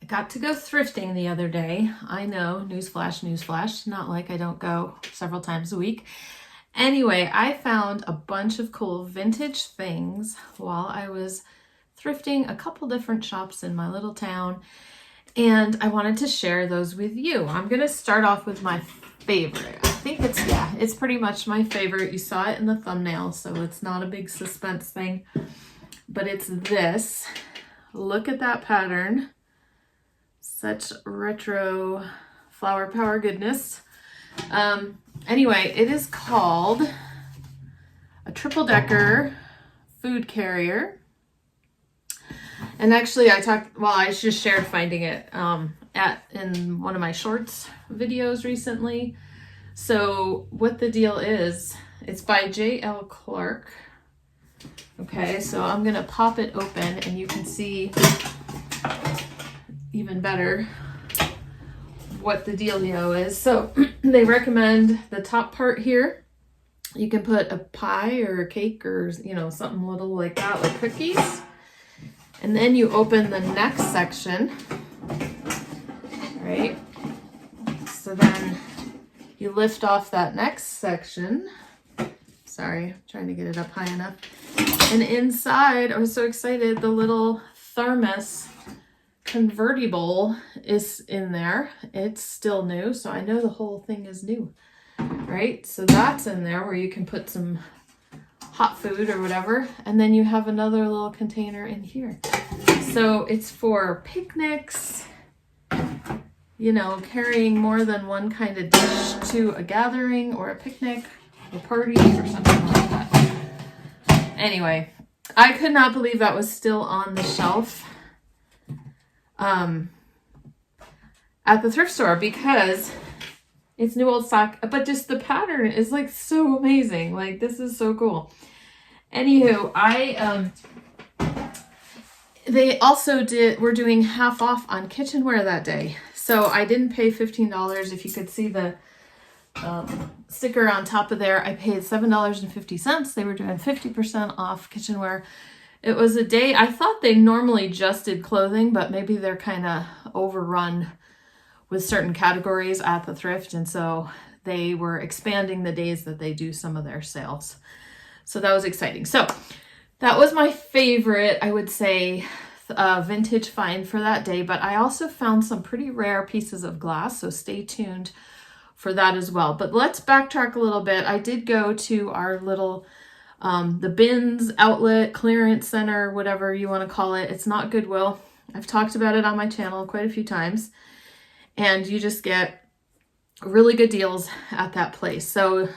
got to go thrifting the other day. I know, newsflash, newsflash, not like I don't go several times a week. Anyway, I found a bunch of cool vintage things while I was thrifting a couple different shops in my little town, and I wanted to share those with you. I'm gonna start off with my favorite. I think it's pretty much my favorite. You saw it in the thumbnail, so it's not a big suspense thing, but it's this. Look at that pattern. Such retro flower power goodness. Anyway, it is called a triple decker food carrier. And actually I just shared finding it in one of my shorts videos recently. So what the deal is, it's by J.L. Clark. Okay, so I'm gonna pop it open and you can see even better what the dealio is. So they recommend the top part here. You can put a pie or a cake or, you know, something little like that, like cookies. And then you open the next section, right? So then you lift off that next section. Sorry, I'm trying to get it up high enough. And inside, I was so excited, the little thermos convertible is in there. It's still new, so I know the whole thing is new, right? So that's in there where you can put some hot food or whatever. And then you have another little container in here. So it's for picnics, you know, carrying more than one kind of dish to a gathering or a picnic or party or something like that. Anyway, I could not believe that was still on the shelf at the thrift store, because it's new old stock, but just the pattern is like so amazing. Like, this is so cool. Anywho, they also we're doing half off on kitchenware that day. So I didn't pay $15. If you could see the sticker on top of there, I paid $7.50. They were doing 50% off kitchenware. It was a day, I thought they normally just did clothing, but maybe they're kind of overrun with certain categories at the thrift. And so they were expanding the days that they do some of their sales. So that was exciting. So that was my favorite, I would say, vintage find for that day. But I also found some pretty rare pieces of glass. So stay tuned for that as well. But let's backtrack a little bit. I did go to our little the bins outlet clearance center, whatever you want to call it. It's not Goodwill. I've talked about it on my channel quite a few times, and you just get really good deals at that place. So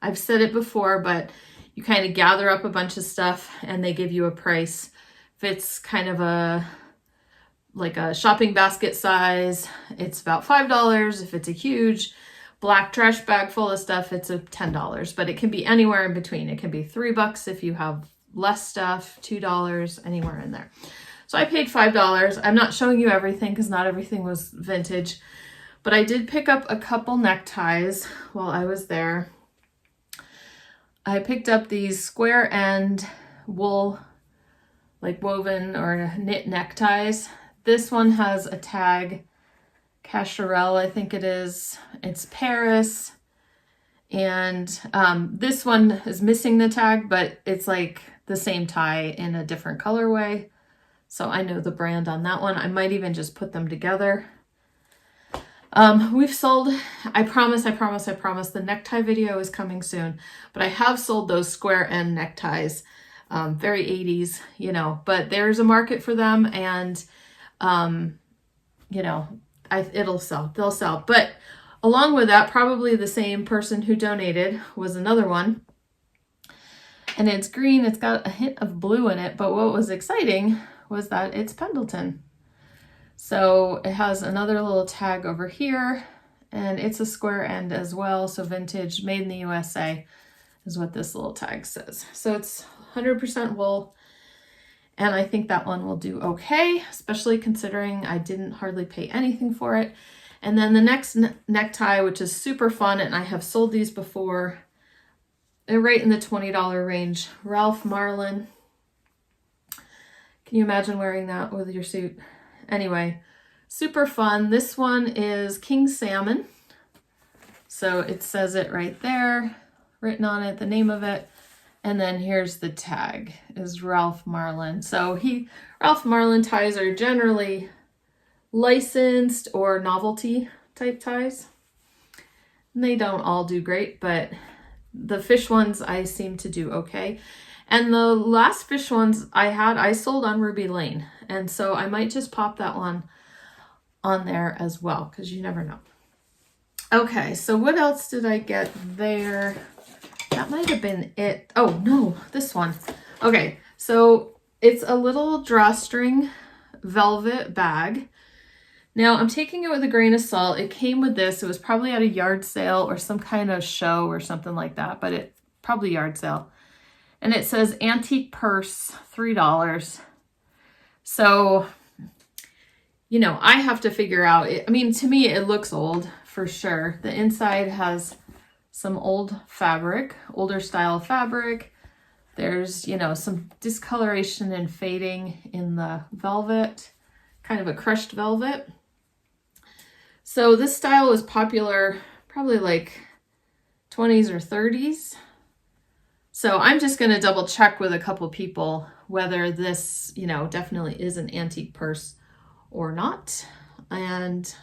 I've said it before, but you kind of gather up a bunch of stuff and they give you a price. If it's kind of like a shopping basket size, it's about $5. If it's a huge black trash bag full of stuff, it's $10, but it can be anywhere in between. It can be $3 if you have less stuff, $2, anywhere in there. So I paid $5. I'm not showing you everything because not everything was vintage, but I did pick up a couple neckties while I was there. I picked up these square end wool, like woven or knit neckties. This one has a tag, Cacharel, I think it is. It's Paris. And this one is missing the tag, but it's like the same tie in a different colorway. So I know the brand on that one. I might even just put them together. We've sold, I promise, the necktie video is coming soon, but I have sold those square end neckties, very 80s, you know, but there's a market for them, and, you know, it'll sell, they'll sell. But along with that, probably the same person who donated was another one, and it's green. It's got a hint of blue in it, but what was exciting was that it's Pendleton. So it has another little tag over here, and it's a square end as well. So vintage, made in the USA is what this little tag says. So it's 100% wool, and I think that one will do okay, especially considering I didn't hardly pay anything for it. And then the next necktie, which is super fun, and I have sold these before, they're right in the $20 range. Ralph Marlin. Can you imagine wearing that with your suit? Anyway, super fun. This one is King Salmon. So it says it right there, written on it, the name of it. And then here's the tag, is Ralph Marlin. So Ralph Marlin ties are generally licensed or novelty type ties. And they don't all do great, but the fish ones I seem to do okay. And the last fish ones I sold on Ruby Lane. And so I might just pop that one on there as well, because you never know. Okay, so what else did I get there? That might have been it. Oh, no, this one. Okay, so it's a little drawstring velvet bag. Now, I'm taking it with a grain of salt. It came with this. It was probably at a yard sale or some kind of show or something like that, but it probably yard sale. And it says antique purse, $3. So, you know, I have to figure out, I mean, to me, it looks old for sure. The inside has some old fabric, older style fabric. There's, you know, some discoloration and fading in the velvet, kind of a crushed velvet. So this style was popular probably like 20s or 30s. So I'm just going to double check with a couple people whether this, you know, definitely is an antique purse or not. And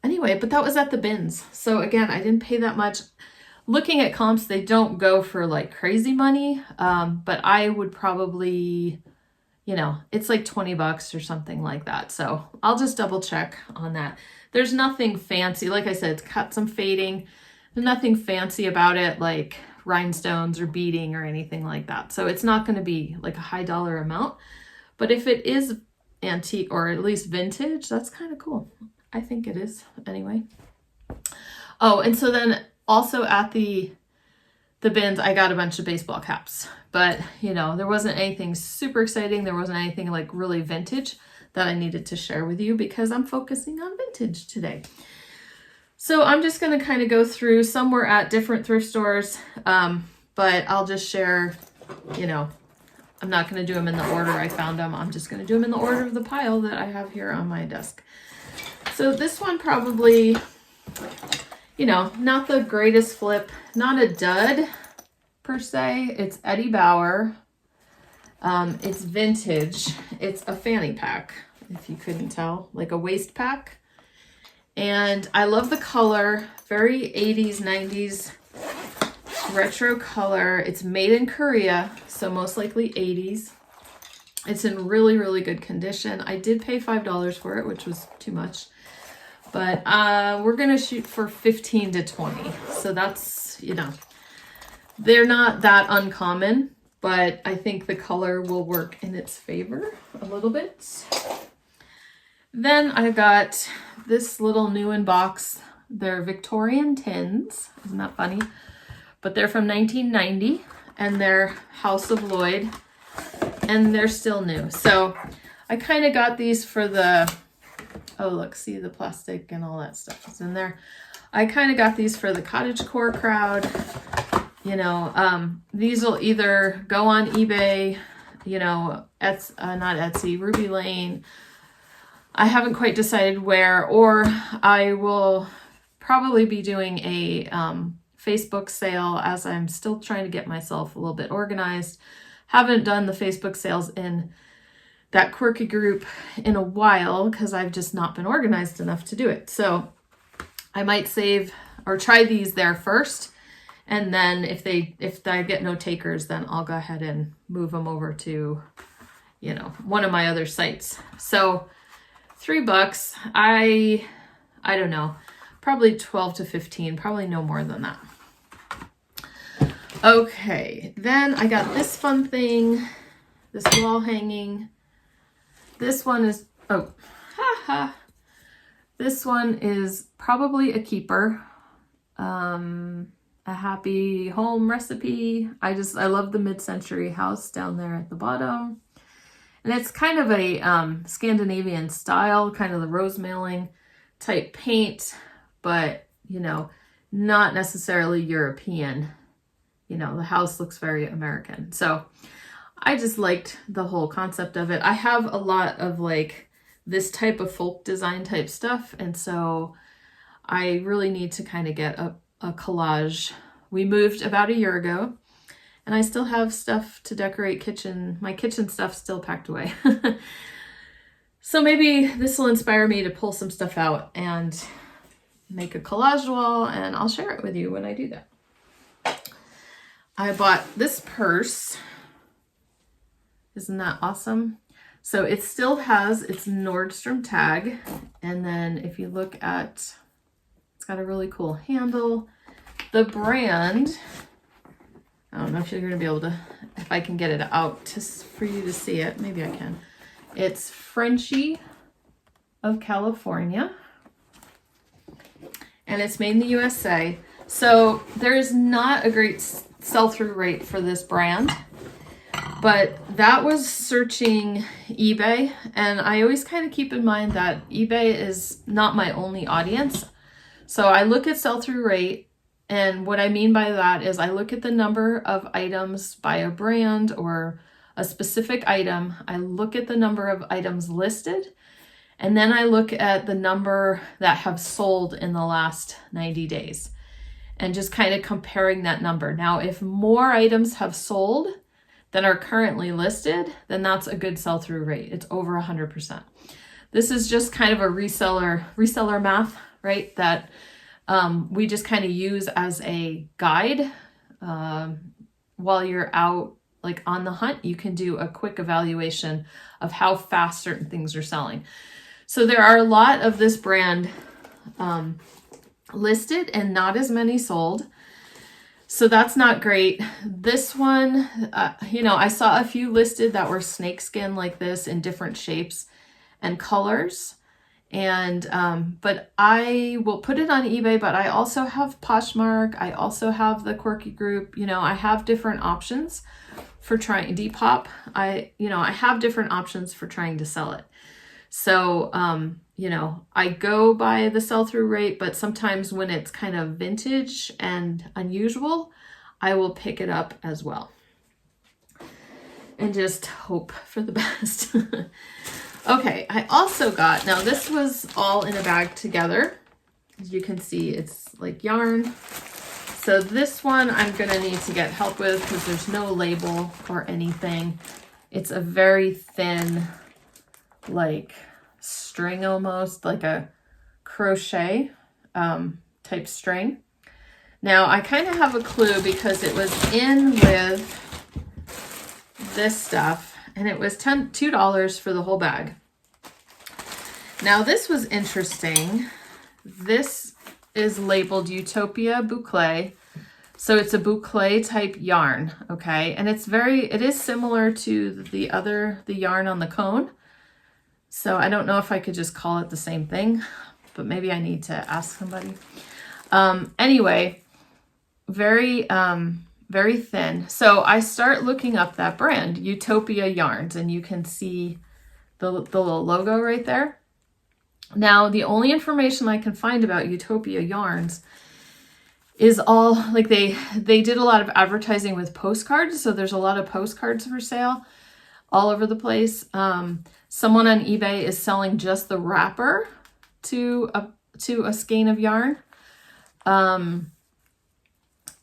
anyway, but that was at the bins. So again, I didn't pay that much. Looking at comps, they don't go for like crazy money, but I would probably, you know, it's like 20 bucks or something like that. So I'll just double check on that. There's nothing fancy. Like I said, it's got some fading. There's nothing fancy about it, like rhinestones or beading or anything like that. So it's not going to be like a high dollar amount. But if it is antique or at least vintage, that's kind of cool. I think it is anyway. Oh, and so then also at the bins, I got a bunch of baseball caps, but you know, there wasn't anything super exciting. There wasn't anything like really vintage that I needed to share with you because I'm focusing on vintage today. So I'm just going to kind of go through. Some were at different thrift stores, but I'll just share, you know, I'm not going to do them in the order I found them. I'm just going to do them in the order of the pile that I have here on my desk. So this one probably, you know, not the greatest flip, not a dud per se. It's Eddie Bauer. It's vintage. It's a fanny pack, if you couldn't tell, like a waist pack. And I love the color, very 80s, 90s retro color. It's made in Korea, so most likely 80s. It's in really, really good condition. I did pay $5 for it, which was too much. But we're going to shoot for 15 to 20. So that's, you know, they're not that uncommon, but I think the color will work in its favor a little bit. Then I got this little new in box. They're Victorian tins. Isn't that funny? But they're from 1990 and they're House of Lloyd and they're still new. So I kind of got these for the, oh, look, see the plastic and all that stuff is in there. I kind of got these for the cottagecore crowd. You know, these will either go on eBay, you know, not Etsy, Ruby Lane. I haven't quite decided where, or I will probably be doing a Facebook sale as I'm still trying to get myself a little bit organized. Haven't done the Facebook sales in that quirky group in a while because I've just not been organized enough to do it. So I might save or try these there first. And then if I get no takers, then I'll go ahead and move them over to, you know, one of my other sites. So $3, I don't know, probably 12 to 15, probably no more than that. Okay, then I got this fun thing, this wall hanging. This one is, oh, haha. This one is probably a keeper. A happy home recipe. I love the mid-century house down there at the bottom. And it's kind of a Scandinavian style, kind of the rose mailing type paint, but, you know, not necessarily European. You know, the house looks very American. So I just liked the whole concept of it. I have a lot of like this type of folk design type stuff. And so I really need to kind of get a collage. We moved about a year ago, and I still have stuff to decorate my kitchen stuff still packed away. So maybe this will inspire me to pull some stuff out and make a collage wall, and I'll share it with you when I do that. I bought this purse. Isn't that awesome? So it still has its Nordstrom tag. And then if you look at, it's got a really cool handle. The brand, I don't know if you're going to be able to, if I can get it out for you to see it. Maybe I can. It's Frenchy of California. And it's made in the USA. So there is not a great sell-through rate for this brand. But that was searching eBay, and I always kind of keep in mind that eBay is not my only audience. So I look at sell-through rate, and what I mean by that is I look at the number of items by a brand or a specific item. I look at the number of items listed, and then I look at the number that have sold in the last 90 days and just kind of comparing that number. Now, if more items have sold that are currently listed, then that's a good sell-through rate. It's over 100%. This is just kind of a reseller math, right? That we just kind of use as a guide. While you're out like on the hunt, you can do a quick evaluation of how fast certain things are selling. So there are a lot of this brand listed and not as many sold. So that's not great. This one, I saw a few listed that were snakeskin like this in different shapes and colors. And, but I will put it on eBay, but I also have Poshmark. I also have the Quirky Group. I have different options for trying Depop. I have different options for trying to sell it. So, I go by the sell-through rate, but sometimes when it's kind of vintage and unusual, I will pick it up as well and just hope for the best. Okay, I also got, now this was all in a bag together. As you can see, it's like yarn. So this one I'm gonna need to get help with because there's no label or anything. It's a very thin, like string, almost like a crochet type string. Now I kind of have a clue because it was in with this stuff and it was $2 for the whole bag. Now this was interesting. This is labeled Utopia Boucle. So it's a boucle type yarn, okay? And it is similar to the yarn on the cone. So I don't know if I could just call it the same thing, but maybe I need to ask somebody. Anyway, very thin. So I start looking up that brand, Utopia Yarns, and you can see the little logo right there. Now, the only information I can find about Utopia Yarns is all, like they did a lot of advertising with postcards. So there's a lot of postcards for sale all over the place. Someone on eBay is selling just the wrapper to a skein of yarn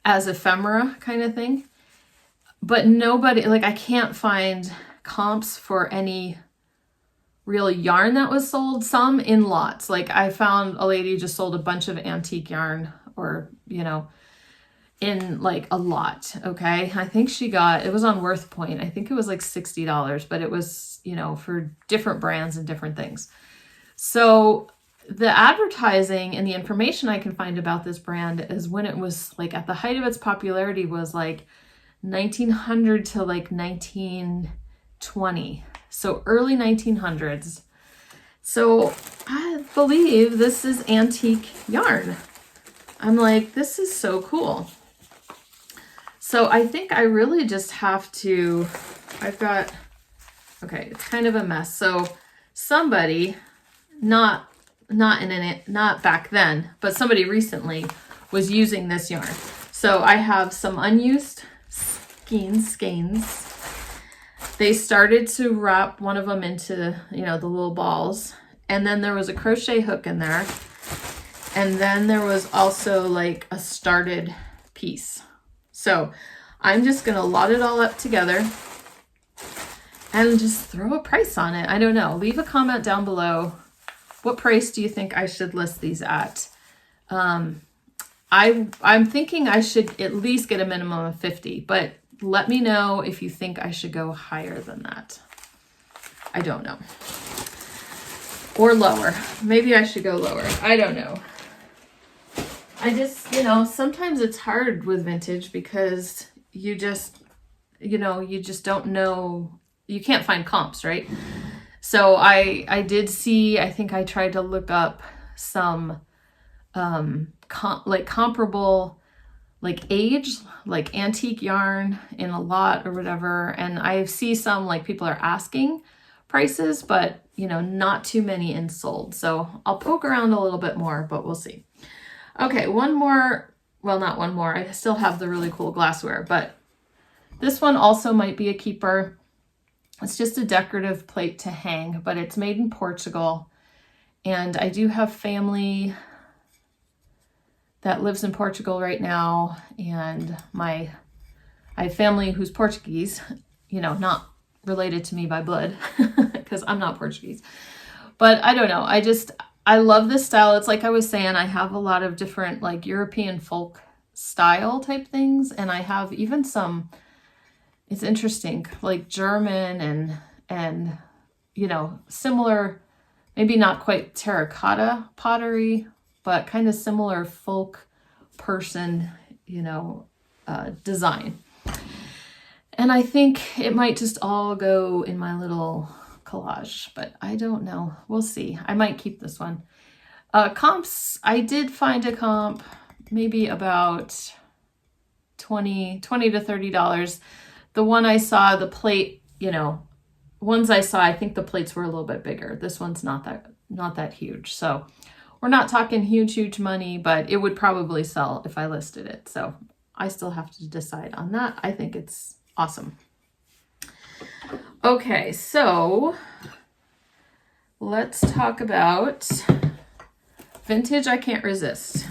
as ephemera kind of thing. But nobody, like I can't find comps for any real yarn that was sold, some in lots. Like I found a lady just sold a bunch of antique yarn or, in like a lot. Okay. I think it was on WorthPoint. I think it was like $60, but it was, for different brands and different things. So the advertising and the information I can find about this brand is when it was like at the height of its popularity was like 1900 to like 1920. So early 1900s. So I believe this is antique yarn. I'm like, this is so cool. So I think I really just have to, okay, it's kind of a mess. So somebody, not back then, but somebody recently was using this yarn. So I have some unused skeins. They started to wrap one of them into, you know, the little balls. And then there was a crochet hook in there. And then there was also like a started piece. So I'm just going to lot it all up together and just throw a price on it. I don't know. Leave a comment down below. What price do you think I should list these at? I'm thinking I should at least get a minimum of 50, but let me know if you think I should go higher than that. I don't know. Or lower. Maybe I should go lower. I don't know. I just, you know, sometimes it's hard with vintage because you just, you know, you just don't know. You can't find comps, right? So I did see, I think I tried to look up some comparable like age, like antique yarn in a lot or whatever. And I see some like people are asking prices, but you know, not too many in sold. So I'll poke around a little bit more, but we'll see. Okay, one more, well, not one more. I still have the really cool glassware, but this one also might be a keeper. It's just a decorative plate to hang, but it's made in Portugal. And I do have family that lives in Portugal right now. And I have family who's Portuguese, you know, not related to me by blood because I'm not Portuguese. But I don't know. I love this style. It's like I was saying, I have a lot of different like European folk style type things. And I have even some, it's interesting, like German and you know, similar, maybe not quite terracotta pottery, but kind of similar folk person, you know, design. And I think it might just all go in my little collage, but I don't know. We'll see. I might keep this one. Comps, I did find a comp, maybe about $20 to $30. The one I saw, the plate, you know, ones I saw, I think the plates were a little bit bigger. This one's not that huge. So we're not talking huge money, but it would probably sell if I listed it. So I still have to decide on that. I think it's awesome. Okay, so let's talk about vintage I can't resist.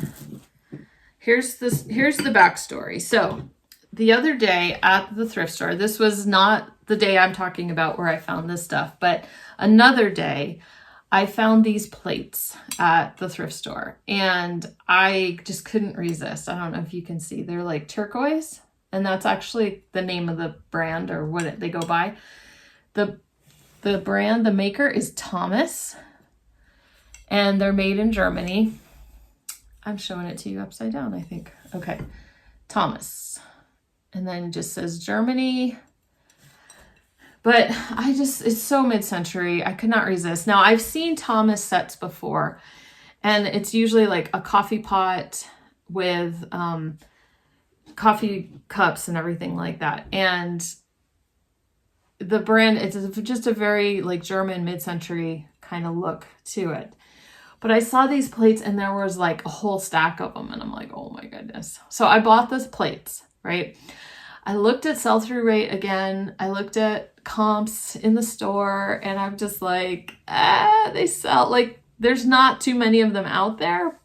Here's the backstory. So the other day at the thrift store, this was not the day I'm talking about where I found this stuff, but another day I found these plates at the thrift store and I just couldn't resist. I don't know if you can see, they're like turquoise, and that's actually the name of the brand or what they go by. The brand, the maker is Thomas, and they're made in Germany. I'm showing it to you upside down, I think. Okay, Thomas. And then it just says Germany. But it's so mid-century. I could not resist. Now, I've seen Thomas sets before, and it's usually like a coffee pot with coffee cups and everything like that. And the brand, it's just a very like German mid-century kind of look to it. But I saw these plates and there was like a whole stack of them, and I'm like, oh my goodness. So I bought those plates, right? I looked at sell-through rate again. I looked at comps in the store, and I'm just like, they sell, like there's not too many of them out there.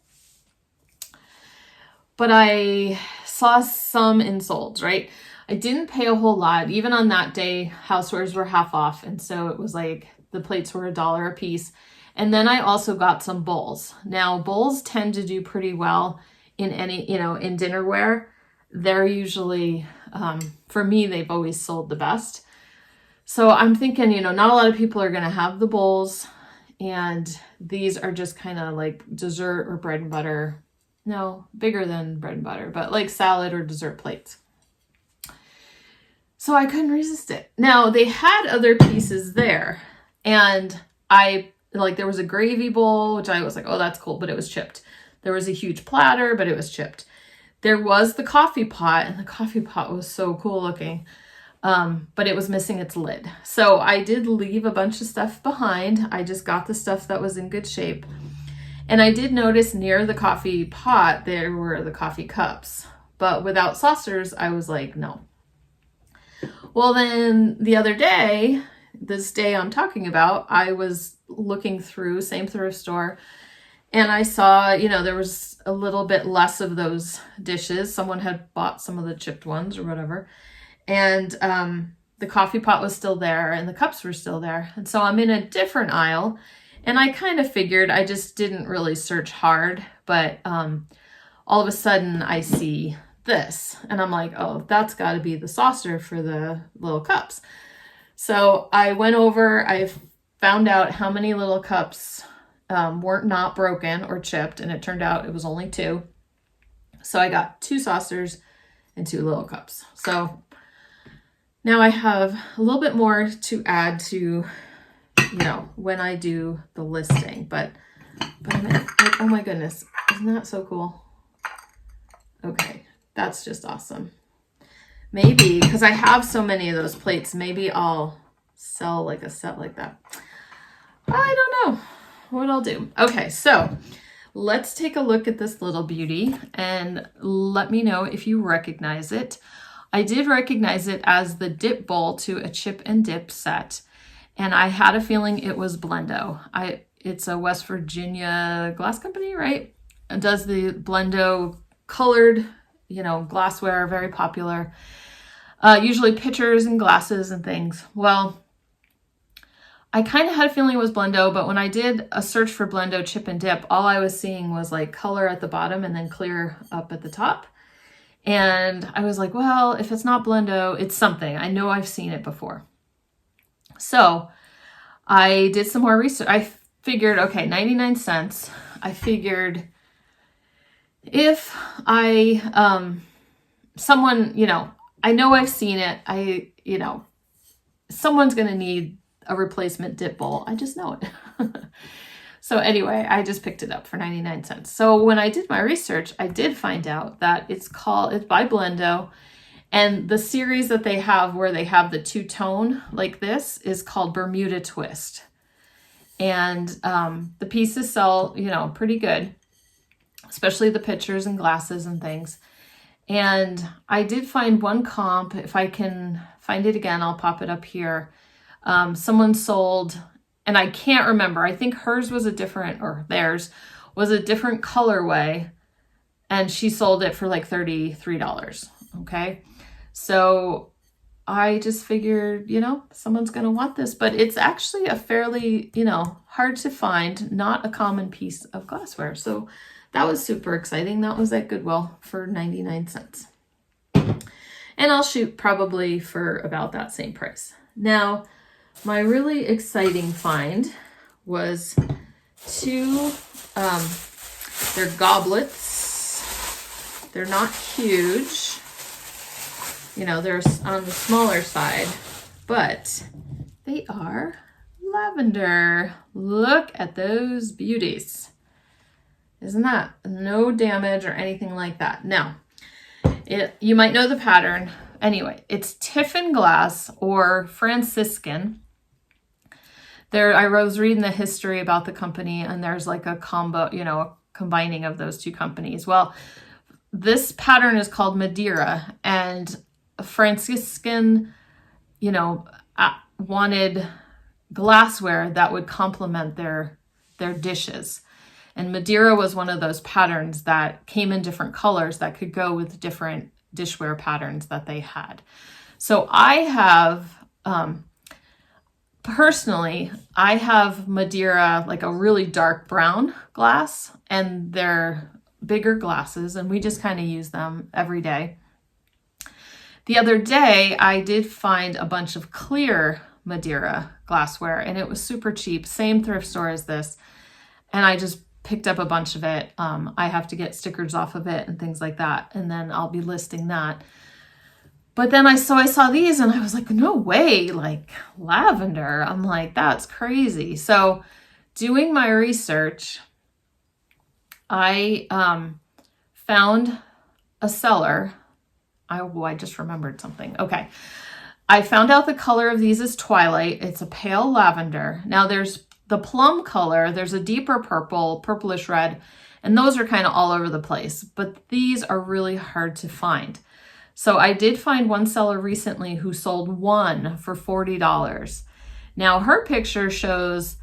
But I saw some in solds, right? I didn't pay a whole lot. Even on that day, housewares were half off. And so it was like the plates were $1 a piece. And then I also got some bowls. Now, bowls tend to do pretty well in any, you know, in dinnerware. They're usually, for me, they've always sold the best. So I'm thinking, you know, not a lot of people are going to have the bowls. And these are just kind of like dessert or bread and butter. No, bigger than bread and butter, but like salad or dessert plates. So I couldn't resist it. Now, they had other pieces there, and there was a gravy bowl, which I was like, oh, that's cool, but it was chipped. There was a huge platter, but it was chipped. There was the coffee pot, and the coffee pot was so cool looking, but it was missing its lid. So I did leave a bunch of stuff behind. I just got the stuff that was in good shape. And I did notice near the coffee pot, there were the coffee cups, but without saucers, I was like, no. Well, then the other day, this day I'm talking about, I was looking through, same thrift store, and I saw, you know, there was a little bit less of those dishes. Someone had bought some of the chipped ones or whatever. And the coffee pot was still there and the cups were still there. And so I'm in a different aisle, and I kind of figured, I just didn't really search hard, but all of a sudden I see this and I'm like, oh, that's got to be the saucer for the little cups. So I went over, I found out how many little cups weren't not broken or chipped, and it turned out it was only 2. So I got 2 saucers and 2 little cups. So now I have a little bit more to add to, you know, when I do the listing, but I'm like, oh my goodness, isn't that so cool? Okay, that's just awesome. Maybe, because I have so many of those plates, maybe I'll sell like a set like that. I don't know what I'll do. Okay, so let's take a look at this little beauty and let me know if you recognize it. I did recognize it as the dip bowl to a chip and dip set, and I had a feeling it was Blendo. It's a West Virginia glass company, right? It does the Blendo colored, you know, glassware, very popular. Usually pitchers and glasses and things. Well, I kind of had a feeling it was Blendo, but when I did a search for Blendo chip and dip, all I was seeing was like color at the bottom and then clear up at the top. And I was like, well, if it's not Blendo, it's something. I know I've seen it before. So I did some more research. I figured, okay, 99 cents. I figured if someone, you know, I know I've seen it. You know, someone's going to need a replacement dip bowl. I just know it. So anyway, I just picked it up for 99 cents. So when I did my research, I did find out that it's by Blendo, and the series that they have where they have the 2-tone like this is called Bermuda Twist. And the pieces sell, you know, pretty good, especially the pitchers and glasses and things. And I did find one comp. If I can find it again, I'll pop it up here. Someone sold, and I can't remember, I think hers was theirs was a different colorway, and she sold it for like $33. Okay. So I just figured, you know, someone's going to want this, but it's actually a fairly, you know, hard to find, not a common piece of glassware. So that was super exciting. That was at Goodwill for 99 cents. And I'll shoot probably for about that same price. Now, my really exciting find was 2, they're goblets. They're not huge. You know, they're on the smaller side, but they are lavender. Look at those beauties. Isn't that no damage or anything like that? Now, you might know the pattern. Anyway, it's Tiffin glass or Franciscan. I was reading the history about the company, and there's like a combo, you know, a combining of those 2 companies. Well, this pattern is called Madeira, and Franciscan, you know, wanted glassware that would complement their dishes. And Madeira was one of those patterns that came in different colors that could go with different dishware patterns that they had. So I have, personally, I have Madeira, like a really dark brown glass, and they're bigger glasses, and we just kind of use them every day. The other day, I did find a bunch of clear Madeira glassware, and it was super cheap, same thrift store as this, and I just picked up a bunch of it. I have to get stickers off of it and things like that, and then I'll be listing that. But then I saw these, and I was like, no way, like lavender. I'm like, that's crazy. So doing my research, I found a seller. I just remembered something. Okay. I found out the color of these is Twilight. It's a pale lavender. Now there's the plum color, there's a deeper purple, purplish red, and those are kind of all over the place, but these are really hard to find. So I did find one seller recently who sold one for $40. Now her picture shows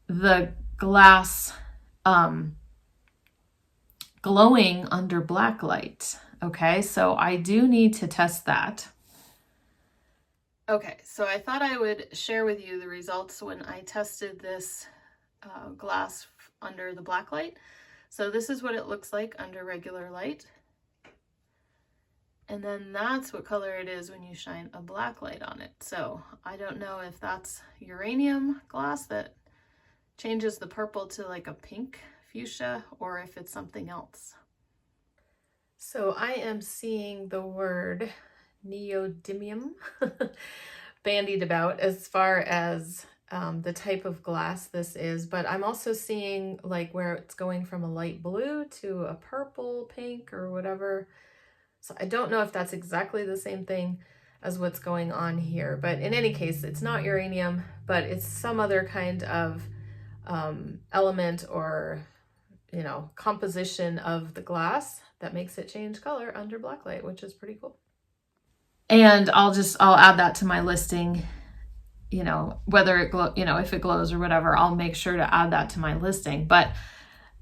the glass glowing under black light. Okay, so I do need to test that. Okay, so I thought I would share with you the results when I tested this glass under the black light. So this is what it looks like under regular light. And then that's what color it is when you shine a black light on it. So I don't know if that's uranium glass that changes the purple to like a pink fuchsia, or if it's something else. So I am seeing the word neodymium bandied about as far as the type of glass this is, but I'm also seeing like where it's going from a light blue to a purple, pink, or whatever. So I don't know if that's exactly the same thing as what's going on here, but in any case, it's not uranium, but it's some other kind of element or, you know, composition of the glass that makes it change color under black light, which is pretty cool. And I'll add that to my listing, you know, whether it if it glows or whatever, I'll make sure to add that to my listing. But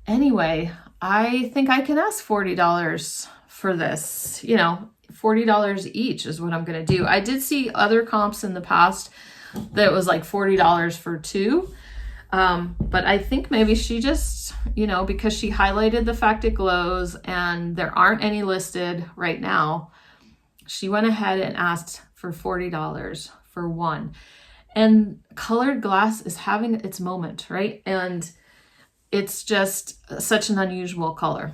anyway, I think I can ask $40 for this, you know, $40 each is what I'm going to do. I did see other comps in the past that was like $40 for two. But I think maybe she just, you know, because she highlighted the fact it glows and there aren't any listed right now, she went ahead and asked for $40 for one. And colored glass is having its moment, right? And it's just such an unusual color.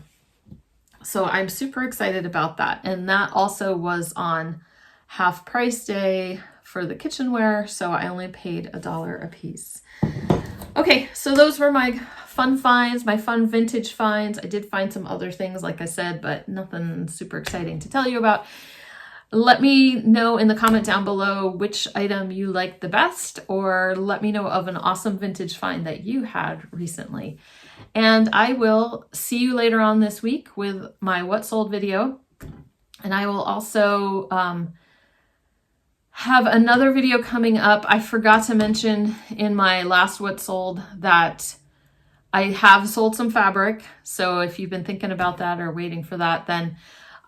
So I'm super excited about that. And that also was on half price day for the kitchenware. So I only paid $1 a piece. Okay, so those were my fun finds, my fun vintage finds. I did find some other things, like I said, but nothing super exciting to tell you about. Let me know in the comment down below which item you liked the best, or let me know of an awesome vintage find that you had recently. And I will see you later on this week with my what sold video. And I will also have another video coming up. I forgot to mention in my last what sold that I have sold some fabric. So if you've been thinking about that or waiting for that, then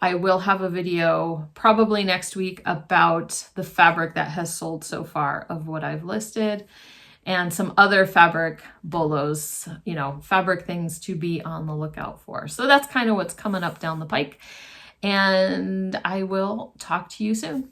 I will have a video probably next week about the fabric that has sold so far of what I've listed, and some other fabric bolos, you know, fabric things to be on the lookout for. So that's kind of what's coming up down the pike. And I will talk to you soon.